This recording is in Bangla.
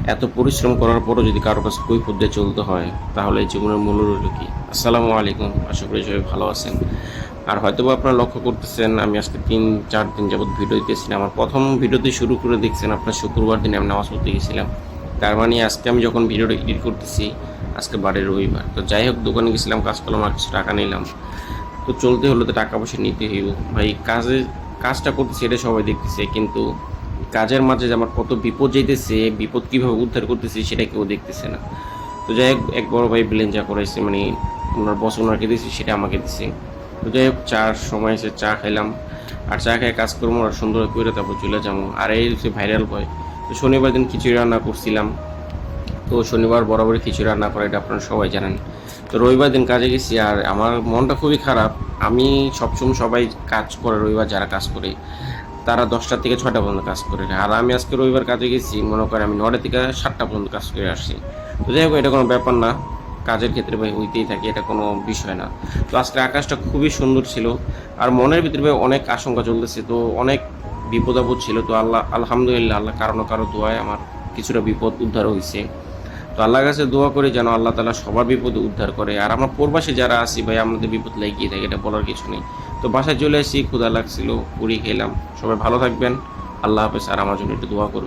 এত পরিশ্রম করার পরও যদি কারো কাছে কৈফিয়ত দিয়ে চলতে হয়, তাহলে এই জীবনের মূল্য রইল কি? আসসালামু আলাইকুম, আশা করি সবাই ভালো আছেন। আর হয়তো বা আপনারা লক্ষ্য করতেছেন, আমি আজকে 3-4 দিন যাবৎ ভিডিও দিতেছি না। আমার প্রথম ভিডিওতে শুরু করে দেখছেন আপনার শুক্রবার দিনে আমি নামাজ পড়তে গেছিলাম। তার মানে আজকে আমি যখন ভিডিওটা এডিট করতেছি, আজকে বারে রবিবার। তো যাই হোক, দোকানে গেছিলাম, কাজ করলাম, আর কিছু টাকা নিলাম। তো চলতে হলে তো টাকা পয়সা নিতে হইব। ভাই, কাজটা করতেছি এটা সবাই দেখতেছে, কিন্তু কাজের মাঝে যে আমার কত বিপদ যাইতেছে, বিপদ কীভাবে উদ্ধার করতেছি সেটা কেউ দেখতেছে না। তো যাই হোক, এক বড় ভাই বিলেন যা করাইছে, মানে ওনার বস ওনাকে দিয়েছে, সেটা আমাকে দিছে। তো যাই হোক, চার সময় এসে চা খাইলাম, আর চা খেয়ে কাজ করবো আর সুন্দর করে তারপর চলে যাবো। আর এই হচ্ছে ভাইরাল বয়। তো শনিবার দিন খিচুড়ি রান্না করছিলাম। তো শনিবার বরাবরই খিচুড়ি রান্না করে, এটা আপনারা সবাই জানেন। তো রবিবার দিন কাজে গেছি, আর আমার মনটা খুবই খারাপ। আমি সবসময়, সবাই কাজ করে রবিবার, যারা কাজ করে তারা 10টা থেকে 6টা পর্যন্ত কাজ করে, আর আমি আজকে রবিবার কাজে গেছি, মনে করেন আমি 9টা থেকে 7টা পর্যন্ত কাজ করে আসছি। তো যাই হোক, এটা কোনো ব্যাপার না, কাজের ক্ষেত্রে ভাই হইতেই থাকে, এটা কোনো বিষয় না। তো আজকে আকাশটা খুবই সুন্দর ছিল, আর মনের ভিতরে ভাই অনেক আশঙ্কা চলতেছে, তো অনেক বিপদ আপদ ছিল। তো আলহামদুলিল্লাহ, আল্লাহ কারো না কারো দোয়ায় আমার কিছুটা বিপদ উদ্ধার হয়েছে। তো আল্লাহর কাছে দোয়া করি যেন আল্লাহ তালা সবার বিপদ উদ্ধার করে। আর আমরা প্রবাসী যারা আছি ভাই, আমাদের বিপদ লেগেই থাকে, এটা বলার কিছু নেই। তো বাসায় চলে আসি, ক্ষুধা লাগছিল, পুরি খেলাম। সবাই ভালো থাকবেন, আল্লাহ হাফেজ। আর আমার জন্য একটু দোয়া করবেন।